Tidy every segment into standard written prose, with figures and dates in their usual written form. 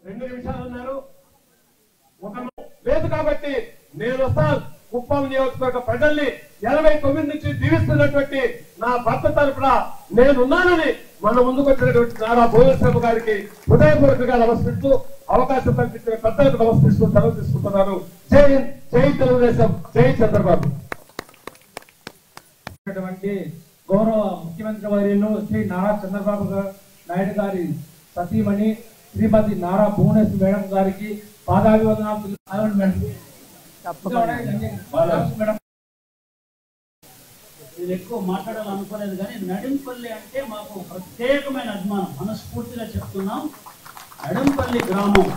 2 నిమిషాలు అన్నారు. ఒక లేదు కాబట్టి నేను వస్తాను. కుప్పం నియోజకవర్గ ప్రజల్ని 89 నుంచి దీవిస్తున్నటువంటి నా భర్త తరపున నేనున్నానని మన ముందుకు వచ్చినటువంటి నారా భువనేశ్వర్ గారికి హృదయపూర్వకంగా నమస్కరిస్తూ అవకాశం కల్పించిన పెద్దలకు నమస్కరిస్తూ సెలవు తీసుకుంటున్నారు. జై హింద్, జై తెలుగుదేశం, జై చంద్రబాబు. గౌరవ ముఖ్యమంత్రి వర్యులు శ్రీ నారా చంద్రబాబు నాయుడు గారి సతీమణి శ్రీమతి నారా భువనేశ్వర్ మేడం గారికి పాదాభివందనాలు. నేను ఎక్కువ మాట్లాడాలనుకోలేదు కానీ నడింపల్లి అంటే మాకు ప్రత్యేకమైన అభిమానం. మనస్ఫూర్తిగా చెప్తున్నాం. నడింపల్లి గ్రామం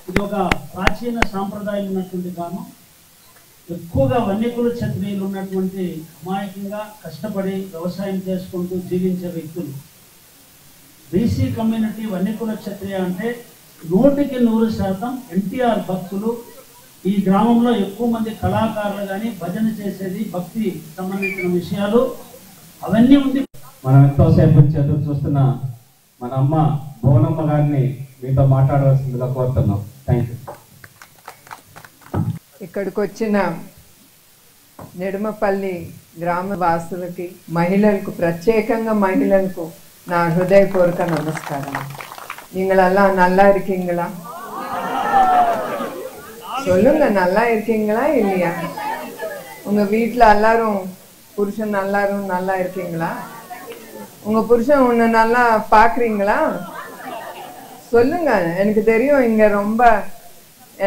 ఇది ఒక ప్రాచీన సాంప్రదాయం ఉన్నటువంటి గ్రామం. ఎక్కువగా వన్యకుల క్షత్రియులు ఉన్నటువంటి అమాయకంగా కష్టపడి వ్యవసాయం చేసుకుంటూ జీవించే వ్యక్తులు. బీసీ కమ్యూనిటీ వన్యకుల క్షత్రియ అంటే 100% ఎన్టీఆర్ భక్తులు. ఈ గ్రామంలో ఎక్కువ మంది కళాకారులు కానీ భజన చేసేది భక్తి సంబంధించిన విషయాలు అవన్నీ ఉంది. మనం ఎంతోసేపు నుంచి ఎదురు చూస్తున్న మన అమ్మ భువనమ్మ గారిని మీతో మాట్లాడవలసిందిగా కోరుతున్నాం. Thank you. ఇక్కడికి వచ్చిన నెడుమపల్లి గ్రామ వాసులకి, మహిళలకు, ప్రత్యేకంగా మహిళలకు నా హృదయపూర్వక நமஸ்காரம். நீங்களெல்லாம் நல்லா இருக்கீங்களா? சொல்லுங்க, நல்லா இருக்கீங்களா இல்லையா? உங்க வீட்டில் எல்லாரும் புருஷன் எல்லாரும் நல்லா இருக்கீங்களா? உங்க புருஷன் உன்னை நல்லா பார்க்குறீங்களா? சொல்லுங்க, எனக்கு தெரியும் இங்கே ரொம்ப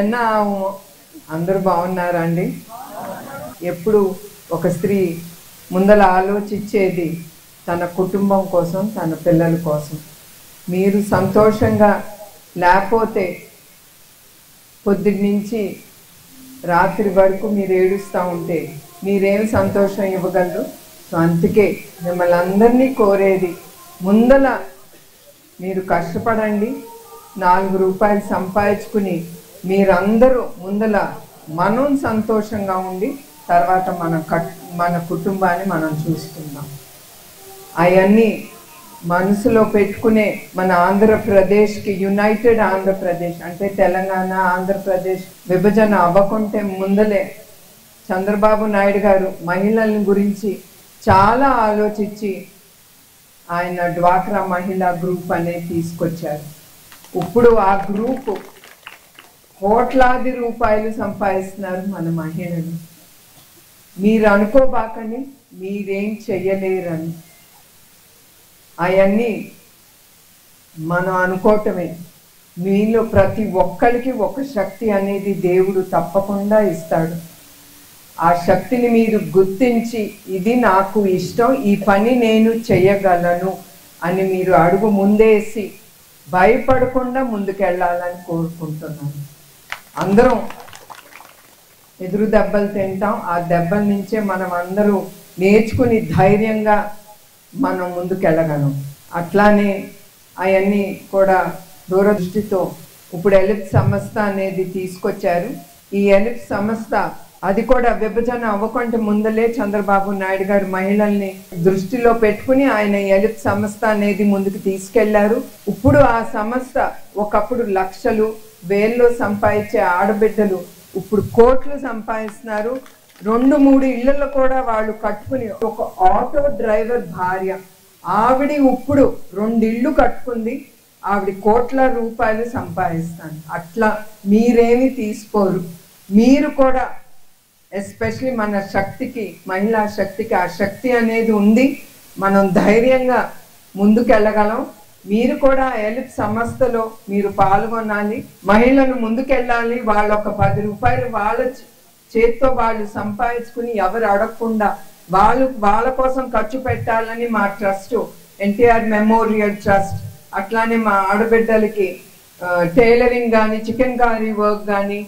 என்ன ஆகும். అందరూ బాగున్నారా అండి? ఎప్పుడు ఒక స్త్రీ ముందల ఆలోచించేది తన కుటుంబం కోసం, తన పిల్లల కోసం. మీరు సంతోషంగా లేకపోతే పొద్దుటి నుంచి రాత్రి వరకు మీరు ఏడుస్తూ ఉంటే మీరేమి సంతోషం ఇవ్వగలరు? సో అందుకే మిమ్మల్ని అందరినీ కోరేది, ముందల మీరు కష్టపడండి, 4 రూపాయలు సంపాదించుకుని మీరందరూ ముందల మనం సంతోషంగా ఉండి తర్వాత మన కుటుంబాన్ని మనం చూస్తున్నాం. అవన్నీ మనసులో పెట్టుకునే మన ఆంధ్రప్రదేశ్కి, యునైటెడ్ ఆంధ్రప్రదేశ్ అంటే తెలంగాణ, ఆంధ్రప్రదేశ్ విభజన అవ్వకుంటే ముందలే చంద్రబాబు నాయుడు గారు మహిళల గురించి చాలా ఆలోచించి ఆయన డ్వాక్రా మహిళా గ్రూప్ అనేది తీసుకొచ్చారు. ఇప్పుడు ఆ గ్రూప్ కోట్లాది రూపాయలు సంపాదిస్తున్నారు మన మహిళలు. మీరు అనుకోబాకని మీరేం చెయ్యలేరని. అవన్నీ మనం అనుకోవటమే. మీలో ప్రతి ఒక్కరికి ఒక శక్తి అనేది దేవుడు తప్పకుండా ఇస్తాడు. ఆ శక్తిని మీరు గుర్తించి ఇది నాకు ఇష్టం, ఈ పని నేను చేయగలను అని మీరు అడుగు ముందేసి భయపడకుండా ముందుకెళ్ళాలని కోరుకుంటున్నాను. అందరం ఎదురు దెబ్బలు తింటాం. ఆ దెబ్బల నుంచే మనం అందరూ నేర్చుకుని ధైర్యంగా మనం ముందుకెళ్ళగలం. అట్లానే అవన్నీ కూడా దూరదృష్టితో ఇప్పుడు ఎలిప్ సంస్థ అనేది తీసుకొచ్చారు. ఈ ఎలిప్ సంస్థ అది కూడా విభజన అవ్వకుండా ముందలే చంద్రబాబు నాయుడు గారు మహిళల్ని దృష్టిలో పెట్టుకుని ఆయన ఎలిప్ సంస్థ అనేది ముందుకు తీసుకెళ్లారు. ఇప్పుడు ఆ సంస్థ ఒకప్పుడు లక్షలు వేల్లో సంపాదించే ఆడబిడ్డలు ఇప్పుడు కోట్లు సంపాదిస్తున్నారు. 2-3 ఇళ్లలో కూడా వాళ్ళు కట్టుకుని, ఒక ఆటో డ్రైవర్ భార్య ఆవిడ ఇప్పుడు 2 ఇళ్ళు కట్టుకుంది. ఆవిడ కోట్ల రూపాయలు సంపాదిస్తాను. అట్లా మీరేమి తీసుకోరు. మీరు కూడా ఎస్పెషలీ మన శక్తికి, మహిళా శక్తికి ఆ శక్తి అనేది ఉంది. మనం ధైర్యంగా ముందుకెళ్ళగలం. మీరు కూడా ఎలిప్ సంస్థలో మీరు పాల్గొనాలి. మహిళలు ముందుకెళ్ళాలి. వాళ్ళు ఒక 10 రూపాయలు వాళ్ళ చేత్తో వాళ్ళు సంపాదించుకుని ఎవరు అడగకుండా వాళ్ళ కోసం ఖర్చు పెట్టాలని మా ట్రస్ట్, ఎన్టీఆర్ మెమోరియల్ ట్రస్ట్, అట్లానే మా ఆడబిడ్డలకి టైలరింగ్ కానీ, చికెన్ కర్రీ వర్క్ కానీ,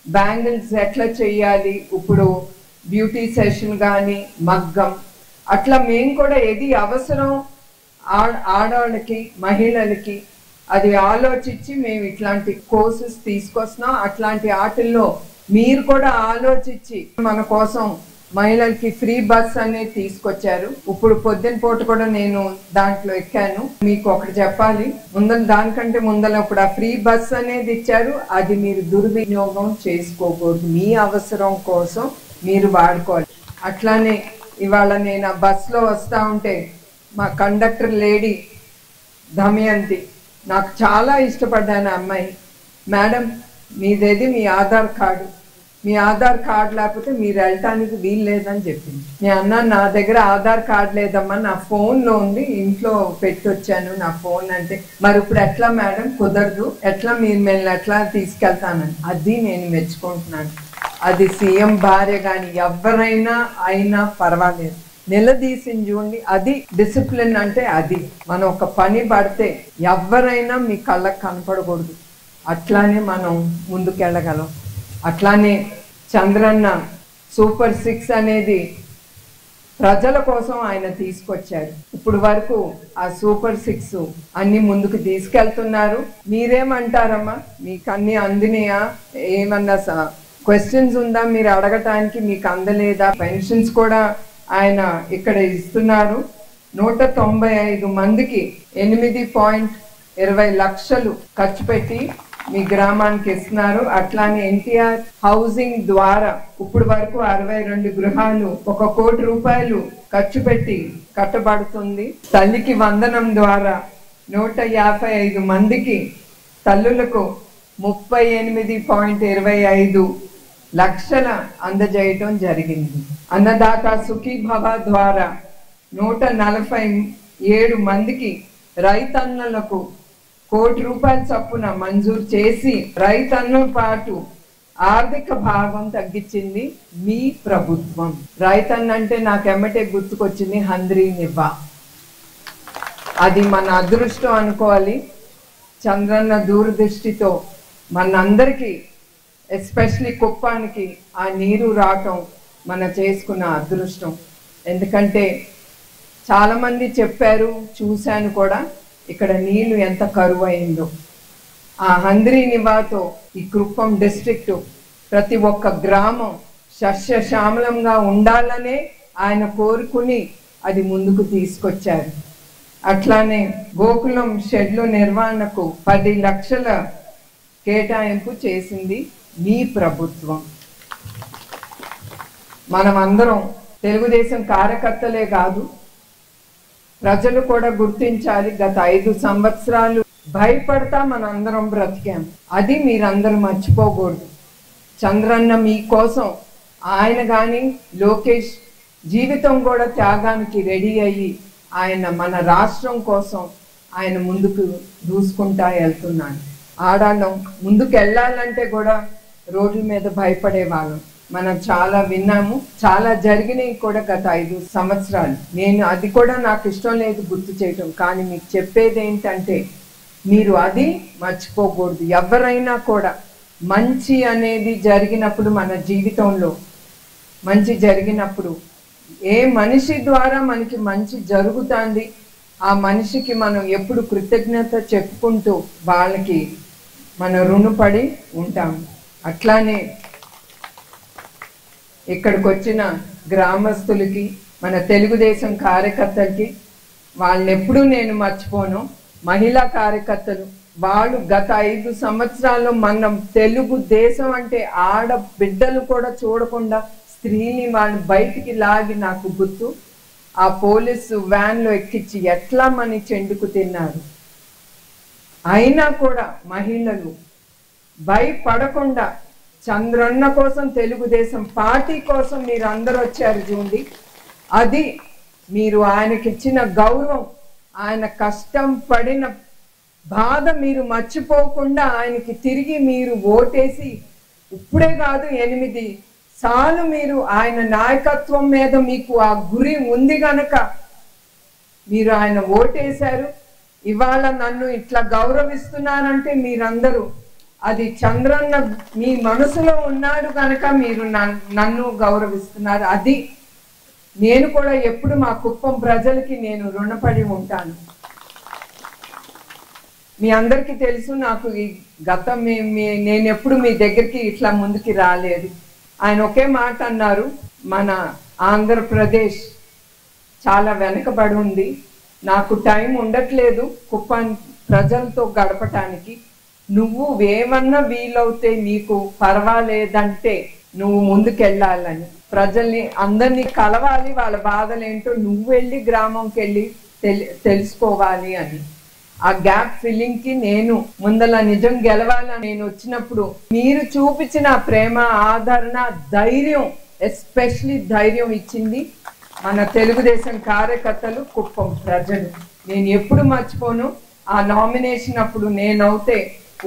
బ్యాంగిల్స్ ఎట్లా చేయాలి, ఇప్పుడు బ్యూటీ సెషన్ కానీ, మగ్గం, అట్లా మేము కూడా ఏది అవసరం ఆడవాళ్ళకి, మహిళలకి అది ఆలోచించి మేము ఇట్లాంటి కోర్సెస్ తీసుకొస్తున్నాం. అట్లాంటి వాటిల్లో మీరు కూడా ఆలోచించి మన కోసం మహిళలకి ఫ్రీ బస్ అనేది తీసుకొచ్చారు. ఇప్పుడు పొద్దున పూట కూడా నేను దాంట్లో ఎక్కాను. మీకు ఒకటి చెప్పాలి, దానికంటే ముందర ఇప్పుడు ఆ ఫ్రీ బస్ అనేది ఇచ్చారు, అది మీరు దుర్వినియోగం చేసుకోకూడదు. మీ అవసరం కోసం మీరు వాడుకోవాలి. అట్లానే ఇవాళ నేను ఆ బస్లో వస్తూ ఉంటే మా కండక్టర్ లేడీ దమయంతి, నాకు చాలా ఇష్టపడ్డాను అమ్మాయి. మేడం మీదేది మీ ఆధార్ కార్డు, మీ ఆధార్ కార్డు లేకపోతే మీరు వెళ్ళటానికి వీలు లేదని చెప్పింది. నేను అన్నా నా దగ్గర ఆధార్ కార్డు లేదమ్మా, నా ఫోన్లో ఉంది, ఇంట్లో పెట్టొచ్చాను నా ఫోన్. అంటే మరి ఇప్పుడు ఎట్లా మేడం, కుదరదు, ఎట్లా మీరు మేము ఎట్లా తీసుకెళ్తానని. అది నేను మెచ్చుకుంటున్నాను. అది సీఎం భార్య కానీ ఎవరైనా అయినా పర్వాలేదు, నిలదీసింది చూడండి. అది డిసిప్లిన్ అంటే అది. మనం ఒక పని పడితే ఎవరైనా మీ కళ్ళకు కనపడకూడదు, అట్లానే మనం ముందుకెళ్ళగలం. అట్లానే చంద్రన్న సూపర్ 6 అనేది ప్రజల కోసం ఆయన తీసుకొచ్చారు. ఇప్పుడు వరకు ఆ సూపర్ 6 అన్ని ముందుకు తీసుకెళ్తున్నారు. మీరేమంటారమ్మా, మీకు అన్ని అందినయా? ఏమన్నా క్వశ్చన్స్ ఉందా మీరు అడగటానికి? మీకు అందలేదా? పెన్షన్స్ కూడా ఆయన ఇక్కడ ఇస్తున్నారు. 195 మందికి 8.20 లక్షలు ఖర్చు పెట్టి మీ గ్రామానికి ఇస్తున్నారు. అట్లానే ఎన్టీఆర్ హౌసింగ్ ద్వారా ఇప్పుడు వరకు 62 గృహాలు 1 కోటి రూపాయలు ఖర్చు పెట్టి కట్టబడుతుంది. తల్లికి వందనం ద్వారా 155 మందికి తల్లులకు 38.25 లక్షల అందజేయటం జరిగింది. అన్నదాత సుఖీభవ ద్వారా 147 మందికి రైతన్నలకు 1 కోటి రూపాయల చొప్పున మంజూరు చేసి రైతన్నుల పాటు ఆర్థిక భాగం తగ్గించింది మీ ప్రభుత్వం. రైతన్న అంటే నాకు ఎమ్మటే గుర్తుకొచ్చింది హంద్రీ నివ్వా. అది మన అదృష్టం అనుకోవాలి. చంద్రన్న దూరదృష్టితో మనందరికీ, ఎస్పెషలీ కుప్పానికి ఆ నీరు రావటం మన చేసుకున్న అదృష్టం. ఎందుకంటే చాలామంది చెప్పారు, చూశాను కూడా, ఇక్కడ నీళ్లు ఎంత కరువు అయిందో. ఆ హంద్రీ నివాతో ఈ కుప్పం డిస్ట్రిక్ట్ ప్రతి ఒక్క గ్రామం సస్యశ్యామలంగా ఉండాలనే ఆయన కోరుకుని అది ముందుకు తీసుకొచ్చారు. అట్లానే గోకులం షెడ్లు నిర్వహణకు 10 లక్షల కేటాయింపు చేసింది మీ ప్రభుత్వం. మనం అందరం తెలుగుదేశం కార్యకర్తలే కాదు, ప్రజలు కూడా గుర్తించాలి. గత 5 సంవత్సరాలు భయపడతా మనందరం బ్రతికాం. అది మీరందరూ మర్చిపోకూడదు. చంద్రన్న మీకోసం, ఆయన కానీ లోకేష్ జీవితం కూడా త్యాగానికి రెడీ అయ్యి ఆయన మన రాష్ట్రం కోసం ఆయన ముందుకు దూసుకుంటా వెళ్తున్నాడు. ఆడాళ్ళం ముందుకు వెళ్ళాలంటే కూడా రోడ్ల మీద భయపడే వాళ్ళం. మనం చాలా విన్నాము, చాలా జరిగినాయి కూడా గత 5 సంవత్సరాలు. నేను అది కూడా నాకు ఇష్టం లేదు గుర్తు చేయటం, కానీ మీకు చెప్పేది ఏంటంటే మీరు అది మర్చిపోకూడదు. ఎవరైనా కూడా మంచి అనేది జరిగినప్పుడు, మన జీవితంలో మంచి జరిగినప్పుడు, ఏ మనిషి ద్వారా మనకి మంచి జరుగుతుంది ఆ మనిషికి మనం ఎప్పుడు కృతజ్ఞత చెప్పుకుంటూ వాళ్ళకి మనం రుణపడి ఉంటాము. అట్లానే ఇక్కడికి వచ్చిన గ్రామస్తులకి, మన తెలుగుదేశం కార్యకర్తలకి, వాళ్ళని ఎప్పుడూ నేను మర్చిపోను. మహిళా కార్యకర్తలు, వాళ్ళు గత 5 సంవత్సరాల్లో మనం తెలుగుదేశం అంటే ఆడబిడ్డలు కూడా చూడకుండా స్త్రీని వాళ్ళు బయటికి లాగి, నాకు గుర్తు, ఆ పోలీసు వ్యాన్లో ఎక్కించి ఎట్లా మన చెండుకు తిన్నారు. అయినా కూడా మహిళలు భయపడకుండా చంద్రన్న కోసం, తెలుగుదేశం పార్టీ కోసం మీరు అందరూ వచ్చారు చూడండి. అది మీరు ఆయనకిచ్చిన గౌరవం, ఆయన కష్టం పడిన బాధ మీరు మర్చిపోకుండా ఆయనకి తిరిగి మీరు ఓటేసి, ఇప్పుడే కాదు 8 సార్లు మీరు ఆయన నాయకత్వం మీద మీకు ఆ గురి ఉంది గనక మీరు ఆయన ఓటేశారు. ఇవాళ నన్ను ఇట్లా గౌరవిస్తున్నారంటే మీరందరూ అది చంద్రన్న మీ మనసులో ఉన్నాడు కనుక మీరు నన్ను గౌరవిస్తున్నారు. అది నేను కూడా ఎప్పుడు మా కుప్పం ప్రజలకి నేను రుణపడి ఉంటాను. మీ అందరికీ తెలుసు, నాకు ఈ గతం నేను ఎప్పుడు మీ దగ్గరికి ఇట్లా ముందుకి రాలేదు. ఆయన ఒకే మాట అన్నారు, మన ఆంధ్రప్రదేశ్ చాలా వెనకబడి ఉంది. నాకు టైం ఉండట్లేదు కుప్పం ప్రజలతో గడపటానికి. నువ్వు ఏమన్నా వీలవుతే నీకు పర్వాలేదంటే నువ్వు ముందుకెళ్ళాలని, ప్రజల్ని అందరినీ కలవాలి, వాళ్ళ బాధలేంటో నువ్వు వెళ్ళి గ్రామంకి వెళ్ళి తెలుసుకోవాలి అని. ఆ గ్యాప్ ఫిల్లింగ్ కి నేను ముందల నిజం గెలవాలని నేను వచ్చినప్పుడు మీరు చూపించిన ప్రేమ, ఆదరణ, ధైర్యం, ఎస్పెషలీ ధైర్యం ఇచ్చింది మన తెలుగుదేశం కార్యకర్తలు, కుప్పం ప్రజలు. నేను ఎప్పుడు మర్చిపోను ఆ నామినేషన్ అప్పుడు. నేనైతే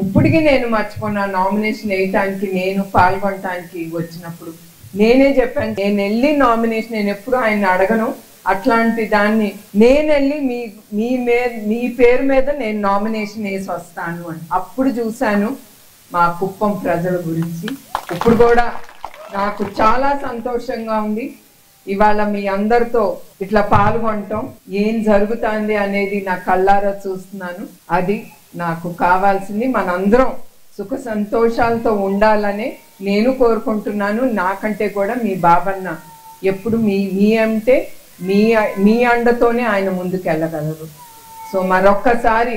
ఇప్పటికీ నేను మర్చిపోను ఆ నామినేషన్ వేయటానికి, నేను పాల్గొనటానికి వచ్చినప్పుడు నేనే చెప్పాను, నేను వెళ్ళి నామినేషన్, నేను ఎప్పుడు ఆయన అడగను, అట్లాంటి దాన్ని నేను వెళ్ళి మీ పేరు మీద నేను నామినేషన్ వేసి వస్తాను అని. అప్పుడు చూశాను మా కుప్పం ప్రజల గురించి. ఇప్పుడు కూడా నాకు చాలా సంతోషంగా ఉంది ఇవాళ మీ అందరితో ఇట్లా పాల్గొనటం. ఏం జరుగుతుంది అనేది నా కళ్ళారా చూస్తున్నాను. అది నాకు కావాల్సింది. మనందరం సుఖ సంతోషాలతో ఉండాలనే నేను కోరుకుంటున్నాను. నాకంటే కూడా మీ బాబన్న ఎప్పుడు మీ అంటే మీ అండతోనే ఆయన ముందుకెళ్ళగలరు. సో మరొక్కసారి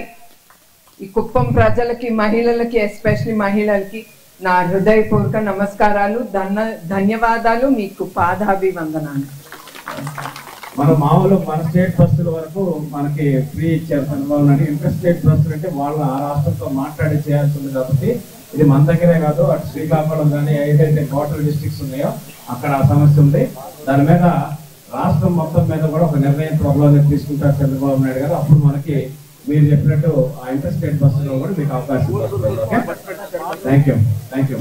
ఈ కుప్పం ప్రజలకి, మహిళలకి, ఎస్పెషల్లీ మహిళలకి నా హృదయపూర్వక నమస్కారాలు, ధన్యవాదాలు, మీకు పాదాభివందనాలు. మన స్టేట్ బస్సుల వరకు మనకి ఫ్రీ ఇచ్చారు చంద్రబాబు నాయుడు. ఇంటర్ స్టేట్ బస్సులు అంటే వాళ్ళు ఆ రాష్ట్రంతో మాట్లాడి చేయాల్సి ఉంది కాబట్టి ఇది మన దగ్గరే కాదు, అటు శ్రీకాకుళం కానీ ఏదైతే కోటల్ డిస్ట్రిక్ట్స్ ఉన్నాయో అక్కడ ఆ సమస్య ఉంది. దాని మీద రాష్ట్రం మొత్తం మీద కూడా ఒక నిర్ణయం త్వరలోనే తీసుకుంటారు చంద్రబాబు నాయుడు గారు. అప్పుడు మనకి మీరు చెప్పినట్టు ఆ ఇంటర్ స్టేట్ బస్సులో కూడా మీకు అవకాశం వస్తుంది. Thank you.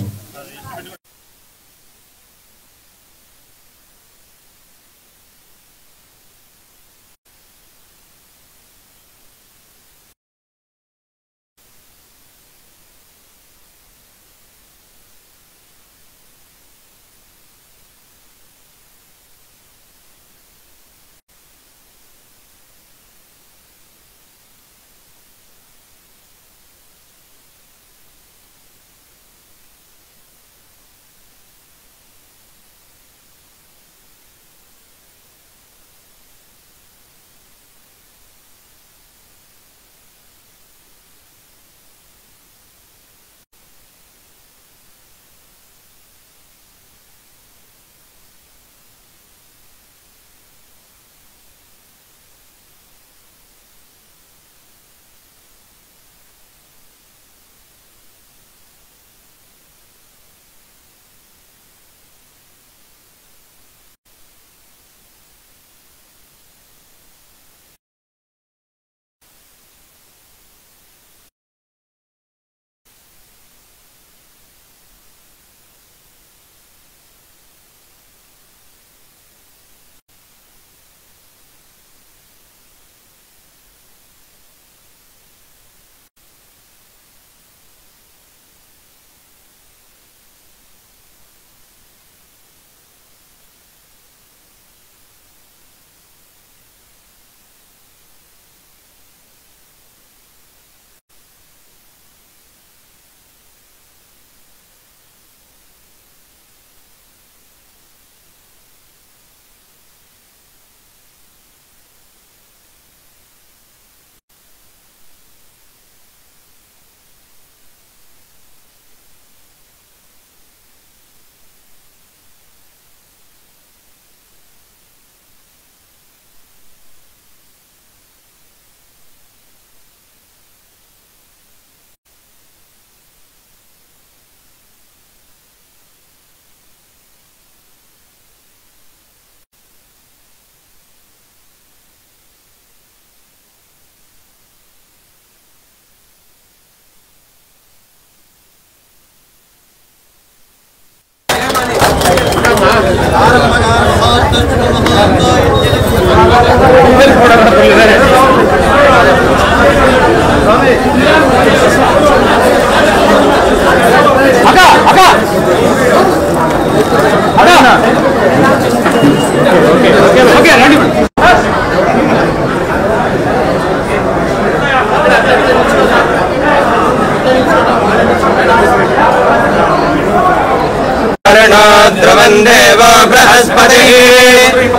द्रवन देवो बृहस्पतिः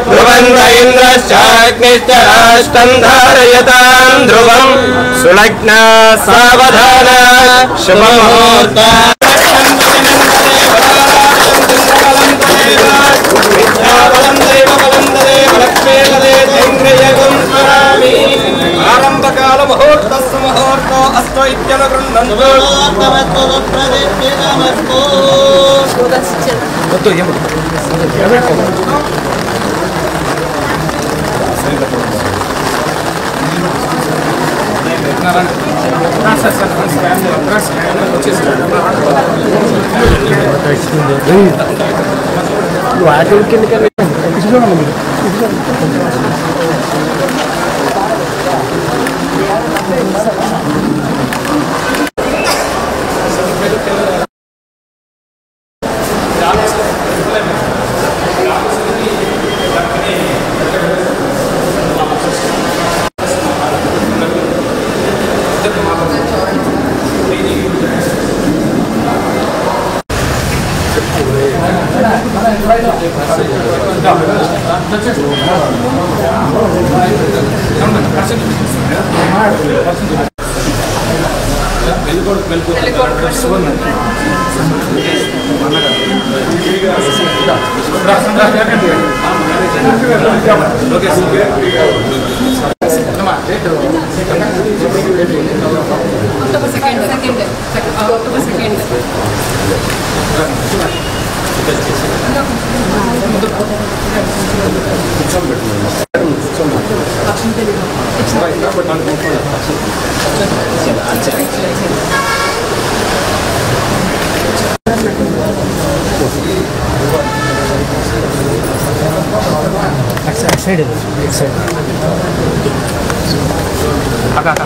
ध्रुवन्त इन्द्रश्चाग्निश्च राष्ट्रं धारयतां ध्रुवम् सुलग्ना सावधाना शुभमुहूर्ता आरंभकाल मुहूर्तस्य मुहूर्तो अस्तो इत्यनुगृह्णन्तु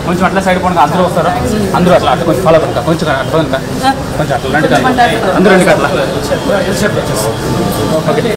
కొంచెం అట్లా సైడ్ పోండి అందరూ వస్తారు అందరూ అట్లా అట్లా కొంచెం ఫాలో అవుతా కొంచెం అట్లా కొంచెం అట్లా రండి అందరూ రండి అట్లా ఓకే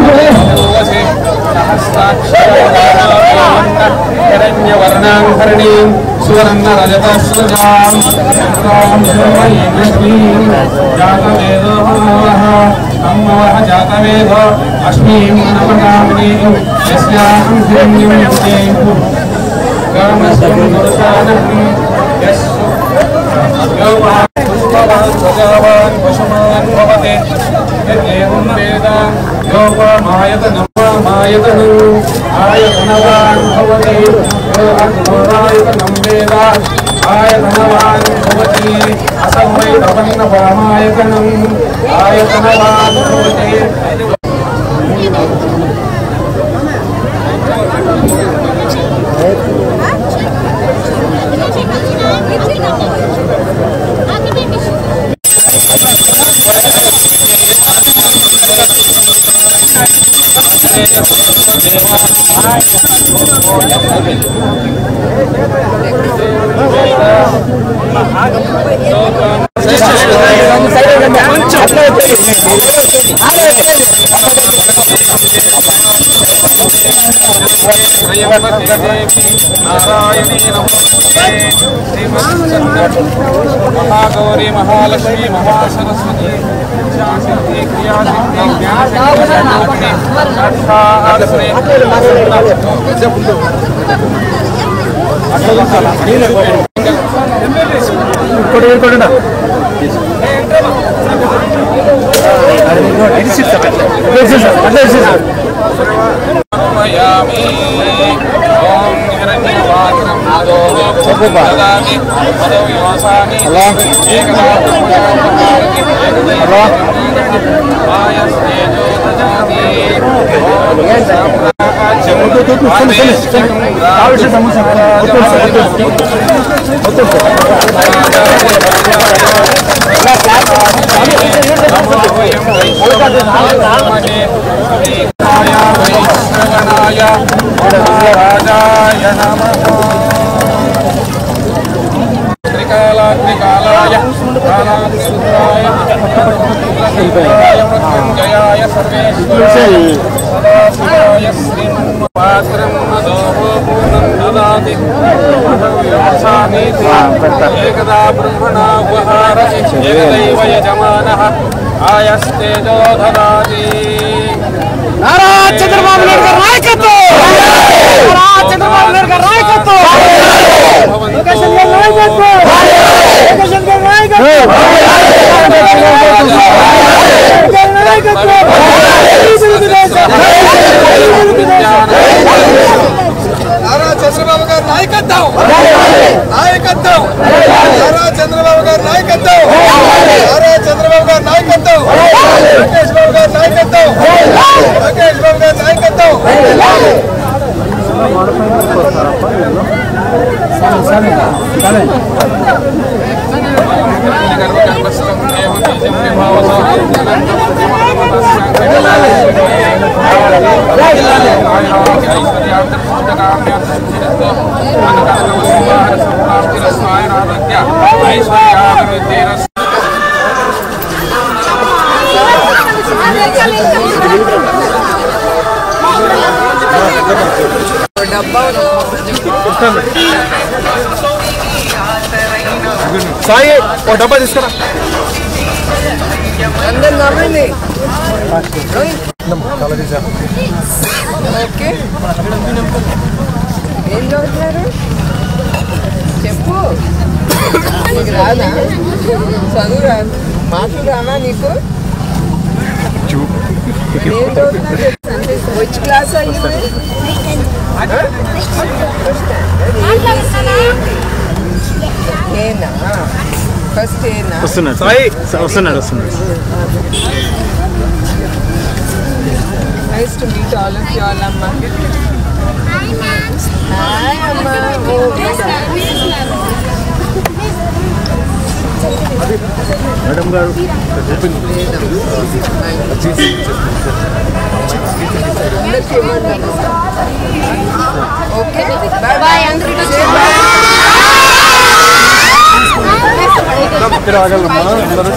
Hey, हिरण्यवर्णाङ्करणीं सुवर्णरजतस्रजां जातवेदो तन्मवः जातवेदो अश्मीं नमगामिनीं यस्याहं हिरण्यं गामस्वं पुरुषानहं यस्सु भगवान् पशुमान् भवते यद्येवं वेद योगमायतनं आयतनवान् भवति योगमायतनं वेद आयतनवान् भवति असमय तवन्नवामायतनम् आयतनवान् भवति महागौरी महालक्ष्मी महासरस्वती त्रिकालाय मृत्युंजयाय सर्वेश्वराय सदाशिवाय श्रीमन्पात्रं मदोपूर्णं ददाति एकदा ब्रह्मणा उपहार एकदैव यजमानः आयस्तेजो ददाति नारा चंद्रबाबु नायडू गाరి నాయకత్వం नारा चंद्रबाबु नायडू गाరి నాయకత్వం लोकेशन गाరి నాయకత్వం लोकेशन गाరి నాయకత్వం नारा चंद्रबाबु गाరి నాయకత్వం నాయకత్వం नारा चंद्रबाबु गाరి నాయకత్వం नारा चंद्रबाबु गाరి నాయకత్వం లోకేష్ బాబు గారి నాయకత్వం లోకేష్ బాబు గారి నాయకత్వం సాయి ఓ డబ్బా తీసుకురా అందరు నవ్వండి ఓకే ఏం చదువుతున్నారు చెప్పు నీకు రాదా చదువు రాదు మాటలు రావా నీకు ఏం చదువుతున్నారు విచ్ క్లాస్ అయ్యింది ఏనా ఫస్ట్ ఏనా వస్తున్నాడు సాయి వస్తున్నాడు nice to meet all of you all అమ్మా హాయ్ అమ్మా మేడం గారు ఓకే బాయ్ బాయ్ ఇక్కడ ఆగలమ్మా అందరూ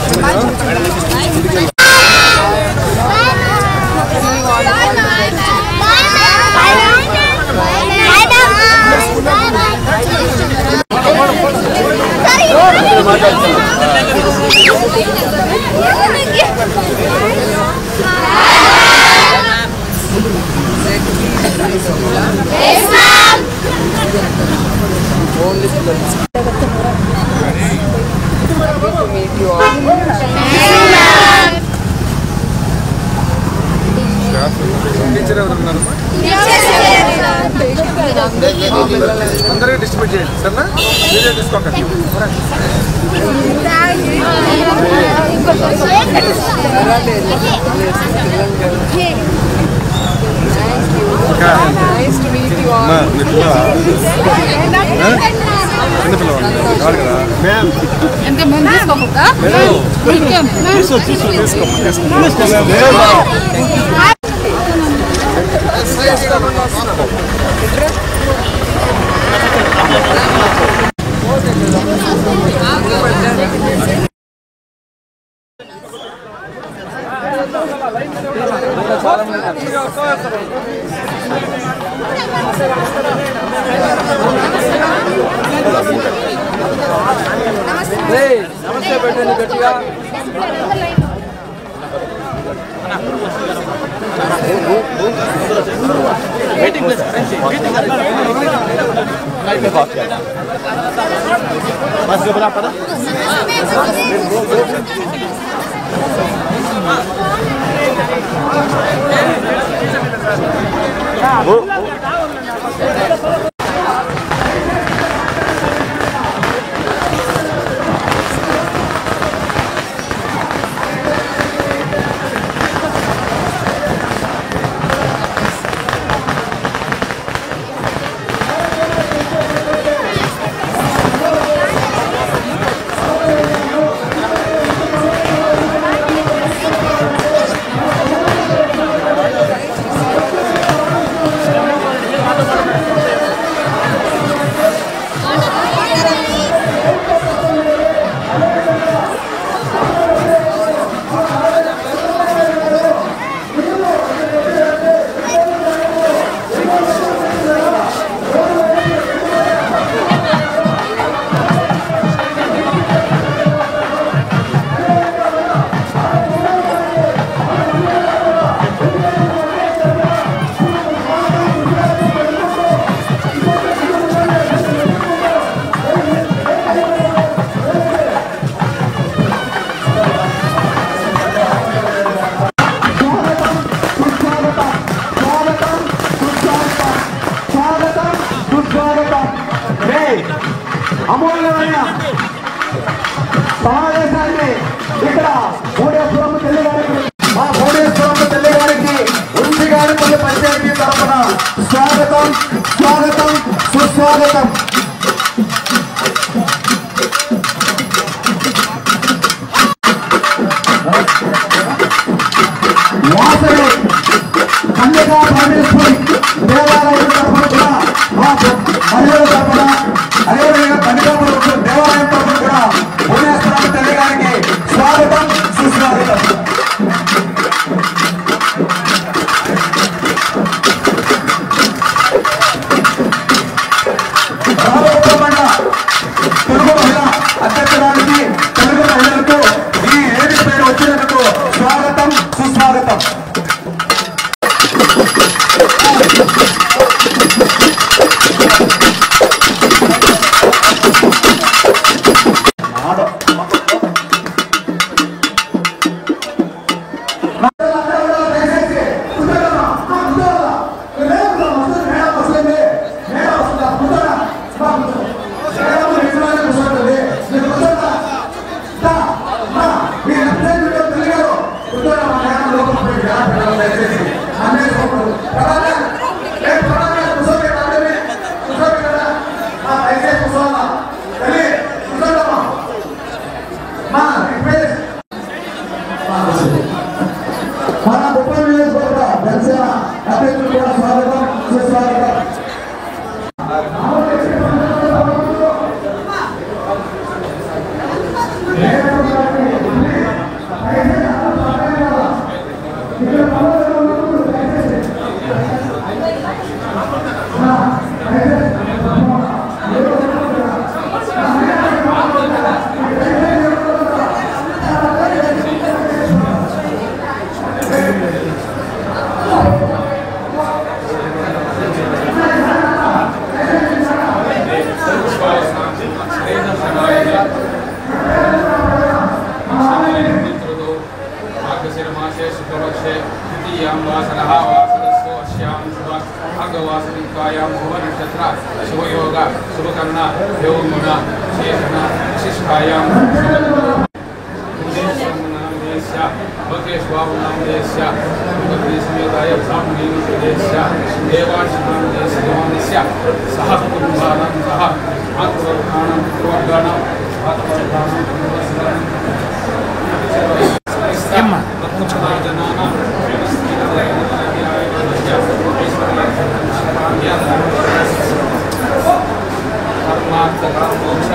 నమస్తే పెట్టండి గట్టిగా. అమూల్యమైన సమావేశాన్ని ఇక్కడ కోడేశ్వరమ్మ తల్లి గారికి మా కోడేశ్వరమ్మ తల్లి గారికి ఉంచి గారి పల్లి పంచాయతీ తరఫున స్వాగతం స్వాగతం సుస్వాగతం. వాసవి కన్యకా పరమేశ్వరి దేవాలయం తరఫున కూడా మా మహిళల తరఫున అదేవిధంగా కన్యకాపురం దేవాలయం తరఫున కూడా కోడేశ్వరమ్మ తల్లి గారికి స్వాగతం సుస్వాగతం. తెలుగు మహిళ అధ్యక్షురానికి తెలుగు మహిళలకు ఈ ఏడు పేరు వచ్చినందుకు స్వాగతం సుస్వాగతం. మన ముప్పై నియోజకవర్గ జనసేన అభ్యర్థులు కూడా స్వాగతం సుస్వాగతం. शुभयोग शुभकर्ण योगुण शेषण विशिष्टायां దేశ్య లోకేష్ బాబు నామ దేశ్య సమేతాయ బ్రాహ్మణీ దేశ్య దేవాంశ నామ దేశ్య సహ కుటుంబానం సహ ఆత్మవర్గాణం పూర్వగాణం ఆత్మవర్గాణం జనానం మోక్ష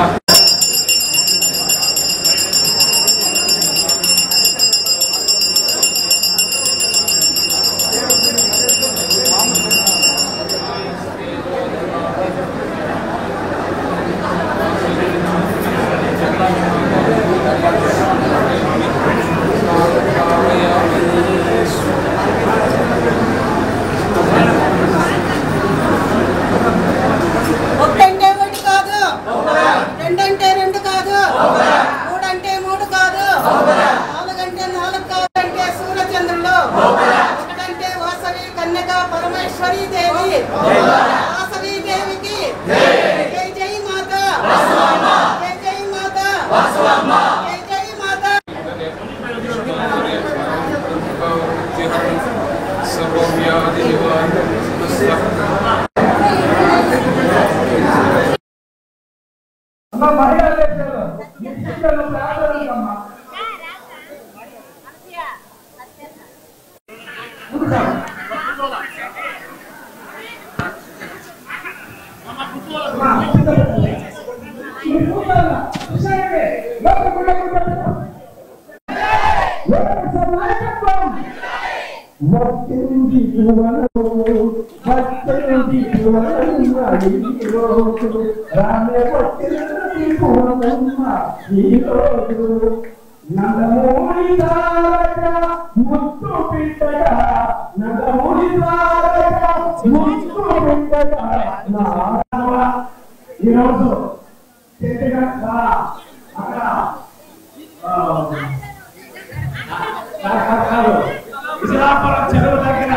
విజయపురం చెరువు దగ్గర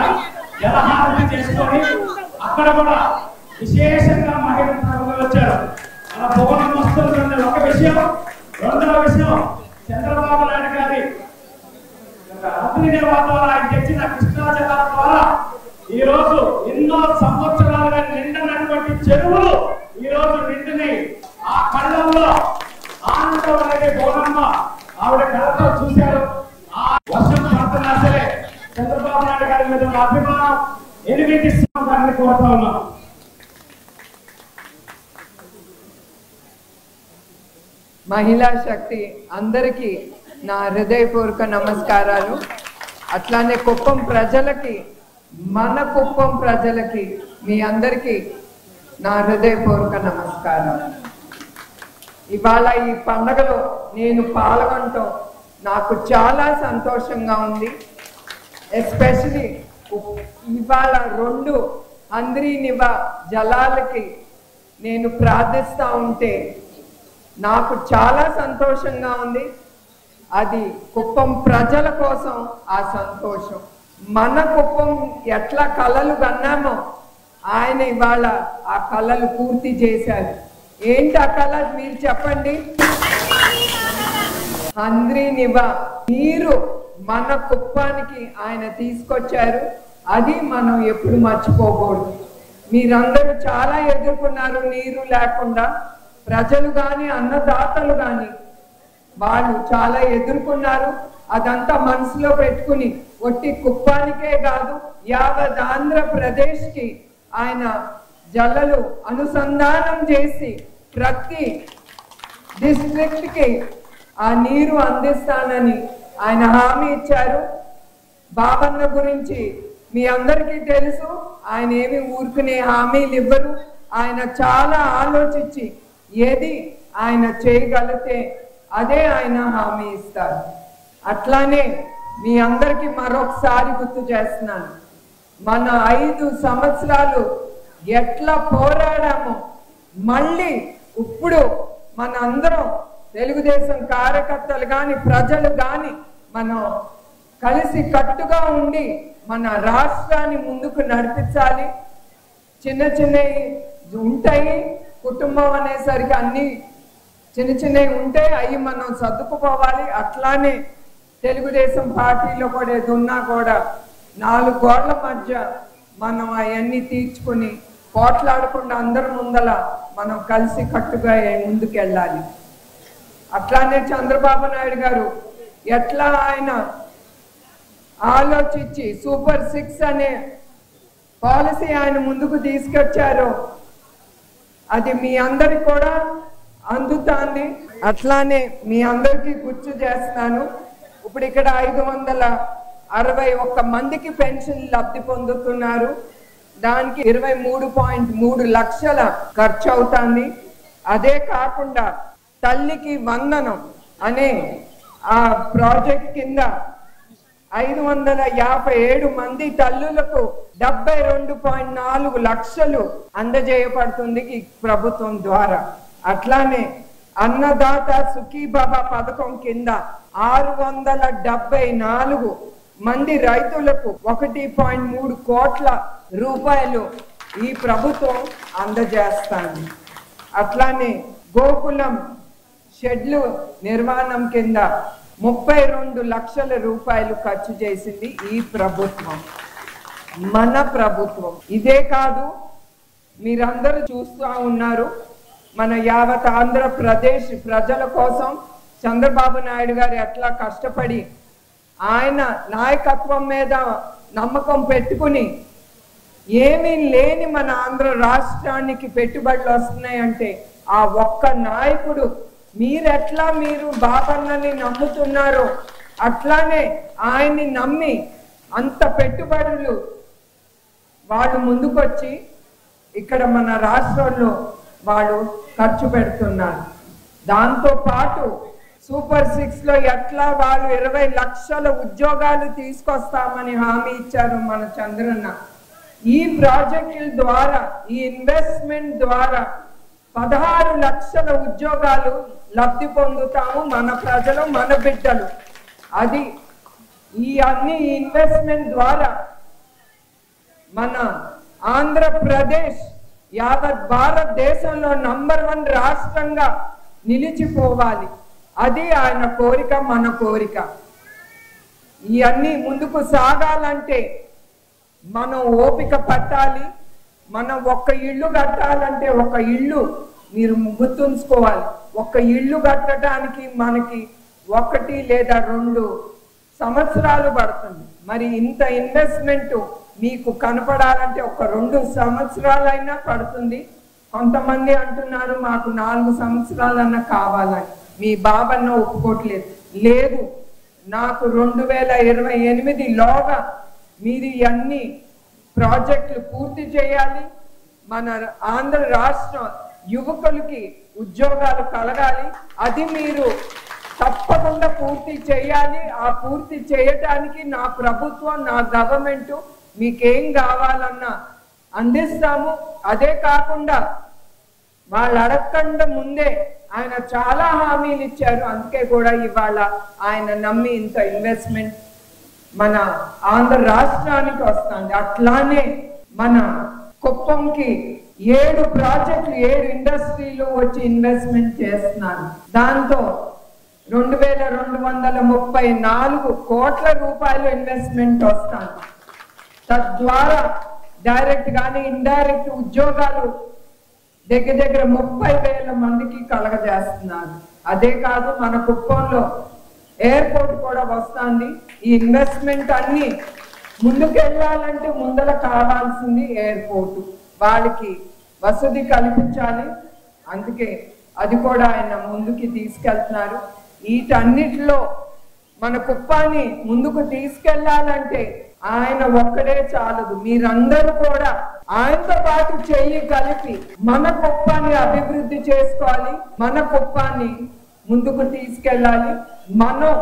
జలహారతి చేసుకొని అక్కడ కూడా విశేషంగా మహిళలు వచ్చారు. అలా భువనం వస్తుంది. ఒక విషయం. రెండవ విషయం, చంద్రబాబు నాయుడు గారి అగ్నిదేవతల ఆయన తెచ్చిన కృష్ణా జలాల ద్వారా ఈ రోజు ఎన్నో సంవత్సరాలుగా నిండినటువంటి చెరువులు ఈ రోజు నిండిని. ఆ కళ్ళల్లో ఆనందం అనేది భువనమ్మ ఆవిడ కళ్ళతో చూశారు. ఆ వర్షం పడుతున్నా సరే చంద్రబాబు నాయుడు గారి మీద అభిమానం 8 గారిని కోరుతా ఉన్నాం. మహిళా శక్తి అందరికీ నా హృదయపూర్వక నమస్కారాలు. అట్లానే కుప్పం ప్రజలకి, మన కుప్పం ప్రజలకి, మీ అందరికీ నా హృదయపూర్వక నమస్కారాలు. ఇవాళ ఈ పండగలో నేను పాల్గొనటం నాకు చాలా సంతోషంగా ఉంది. ఎస్పెషలీ ఇవాళ 2 అంద్రీనివా జలాలకి నేను ప్రార్థిస్తూ ఉంటే నాకు చాలా సంతోషంగా ఉంది. అది కుప్పం ప్రజల కోసం ఆ సంతోషం. మన కుప్పం ఎట్లా కలలు కన్నామో ఆయన ఇవాళ ఆ కళలు పూర్తి చేశారు. ఏంటి ఆ కళ మీరు చెప్పండి. అంద్రీనివా నీరు మన కుప్పానికి ఆయన తీసుకొచ్చారు. అది మనం ఎప్పుడు మర్చిపోకూడదు. మీరందరూ చాలా ఎదుర్కొన్నారు నీరు లేకుండా. ప్రజలు కానీ అన్నదాతలు కానీ వాళ్ళు చాలా ఎదుర్కొన్నారు. అదంతా మనసులో పెట్టుకుని ఒట్టి కుప్పానికే కాదు యావత్ ఆంధ్రప్రదేశ్కి ఆయన జలలు అనుసంధానం చేసి ప్రతి డిస్ట్రిక్ట్కి ఆ నీరు అందిస్తానని ఆయన హామీ ఇచ్చారు. బాబన్న గురించి మీ అందరికీ తెలుసు. ఆయన ఏమి ఊరుకునే హామీలు ఇవ్వరు. ఆయన చాలా ఆలోచించి ఏది ఆయన చేయగలిగితే అదే ఆయన హామీ ఇస్తారు. అట్లానే మీ అందరికీ మరొకసారి గుర్తు చేస్తున్నాను, మన 5 సంవత్సరాలు ఎట్లా పోరాడామో మళ్ళీ ఇప్పుడు మన అందరం తెలుగుదేశం కార్యకర్తలు కానీ ప్రజలు కానీ మనం కలిసి కట్టుగా ఉండి మన రాష్ట్రాన్ని ముందుకు నడిపించాలి. చిన్న చిన్నవి ఉంటాయి, కుటుంబం అనేసరికి అన్ని చిన్న చిన్నవి ఉంటాయి, అవి మనం సర్దుకుపోవాలి. అట్లానే తెలుగుదేశం పార్టీలో కూడా ఏదున్నా కూడా 4 గోళ్ల మధ్య మనం అవన్నీ తీర్చుకుని పోట్లాడకుండా అందరి ముందల మనం కలిసి కట్టుగా ముందుకెళ్ళాలి. అట్లానే చంద్రబాబు నాయుడు గారు ఎట్లా ఆయన ఆలోచించి సూపర్ 6 అనే పాలసీ ఆయన ముందుకు తీసుకొచ్చారో అది మీ అందరికి కూడా అందుతాంది. అట్లానే మీ అందరికీ గుర్తు చేస్తాను, ఇప్పుడు ఇక్కడ 561 మందికి పెన్షన్ లబ్ధి పొందుతున్నారు. దానికి 23.3 లక్షల ఖర్చు అవుతుంది. అదే కాకుండా తల్లికి వందనం అనే ఆ ప్రాజెక్ట్ కింద 557 మంది తల్లులకు 72.4 లక్షలు అందజేయబడుతుంది ఈ ప్రభుత్వం ద్వారా. అట్లానే అన్నదాత సుఖీబాబా పథకం కింద 674 మంది రైతులకు 1.3 కోట్ల రూపాయలు ఈ ప్రభుత్వం అందజేస్తాను. అట్లానే గోకులం షెడ్లు నిర్మాణం కింద 32 లక్షల రూపాయలు ఖర్చు చేసింది ఈ ప్రభుత్వం, మన ప్రభుత్వం. ఇదే కాదు, మీరందరూ చూస్తూ ఉన్నారు, మన యావత్ ఆంధ్రప్రదేశ్ ప్రజల కోసం చంద్రబాబు నాయుడు గారు ఎట్లా కష్టపడి ఆయన నాయకత్వం మీద నమ్మకం పెట్టుకుని ఏమీ లేని మన ఆంధ్ర రాష్ట్రానికి పెట్టుబడులు వస్తున్నాయంటే ఆ ఒక్క నాయకుడు. మీరెట్లా మీరు బాబన్నని నమ్ముతున్నారో అట్లానే ఆయన్ని నమ్మి అంత పెట్టుబడులు వాళ్ళు ముందుకొచ్చి ఇక్కడ మన రాష్ట్రంలో వాళ్ళు ఖర్చు పెడుతున్నారు. దాంతో పాటు సూపర్ 6లో ఎట్లా వాళ్ళు 20 లక్షల ఉద్యోగాలు తీసుకొస్తామని హామీ ఇచ్చారు మన చంద్రన్న. ఈ ప్రాజెక్టుల ద్వారా, ఈ ఇన్వెస్ట్మెంట్ ద్వారా 16 లక్షల ఉద్యోగాలు లబ్ధి పొందుతాము మన ప్రజలు, మన బిడ్డలు. అది ఈ అన్ని ఇన్వెస్ట్మెంట్ ద్వారా మన ఆంధ్రప్రదేశ్ యావత్ భారతదేశంలో నంబర్ 1 రాష్ట్రంగా నిలిచిపోవాలి. అది ఆయన కోరిక, మన కోరిక. ఇవన్నీ ముందుకు సాగాలంటే మనం ఓపిక పట్టాలి. మనం ఒక్క ఇల్లు కట్టాలంటే ఒక ఇల్లు మీరు గుర్తుంచుకోవాలి, ఒక్క ఇల్లు కట్టడానికి మనకి 1 లేదా 2 సంవత్సరాలు పడుతుంది. మరి ఇంత ఇన్వెస్ట్మెంట్ మీకు కనపడాలంటే ఒక 2 సంవత్సరాలైనా పడుతుంది. కొంతమంది అంటున్నారు మాకు 4 సంవత్సరాలన్నా కావాలని. మీ బాబన్న ఒప్పుకోవట్లేదు. లేదు, నాకు 2028లోగా మీరు అన్ని ప్రాజెక్టులు పూర్తి చేయాలి. మన ఆంధ్ర రాష్ట్ర యువకులకి ఉద్యోగాలు కలగాలి. అది మీరు తప్పకుండా పూర్తి చేయాలి. ఆ పూర్తి చేయటానికి నా ప్రభుత్వం, నా గవర్నమెంట్ మీకేం కావాలన్నా అందిస్తాము. అదే కాకుండా వాళ్ళు అడగకుండా ముందే ఆయన చాలా హామీలు ఇచ్చారు. అందుకే కూడా ఇవాళ ఆయన నమ్మి ఇంత ఇన్వెస్ట్మెంట్ మన ఆంధ్ర రాష్ట్రానికి వస్తుంది. అట్లానే మన కుప్పంకి 7 ప్రాజెక్టులు, 7 ఇండస్ట్రీలు వచ్చి ఇన్వెస్ట్మెంట్ చేస్తున్నారు. దాంతో 2234 కోట్ల రూపాయలు ఇన్వెస్ట్మెంట్ వస్తుంది. తద్వారా డైరెక్ట్ గానీ ఇండైరెక్ట్ ఉద్యోగాలు దగ్గర 30,000 మందికి కలగజేస్తున్నారు. అదే కాదు, మన కుప్పంలో ఎయిర్పోర్ట్ కూడా వస్తుంది. ఈ ఇన్వెస్ట్మెంట్ అన్ని ముందుకెళ్ళాలంటే ముందర కావాల్సింది ఎయిర్పోర్ట్. వాళ్ళకి వసతి కల్పించాలి. అందుకే అది కూడా ఆయన ముందుకి తీసుకెళ్తున్నారు. వీటన్నిటిలో మన కుప్పాన్ని ముందుకు తీసుకెళ్లాలంటే ఆయన ఒక్కడే చాలదు. మీరందరూ కూడా ఆయనతో పాటు చెయ్యి కలిపి మన కుప్పాన్ని అభివృద్ధి చేసుకోవాలి. మన కుప్పాన్ని ముందుకు తీసుకెళ్ళాలి. మనం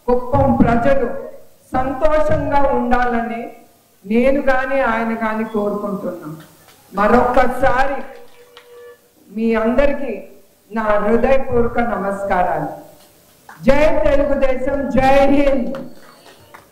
కుప్పం ప్రజలు సంతోషంగా ఉండాలని నేను కానీ ఆయన కానీ కోరుకుంటున్నాం. మరొక్కసారి మీ అందరికీ నా హృదయపూర్వక నమస్కారాలు. జై తెలుగుదేశం, జై హింద్.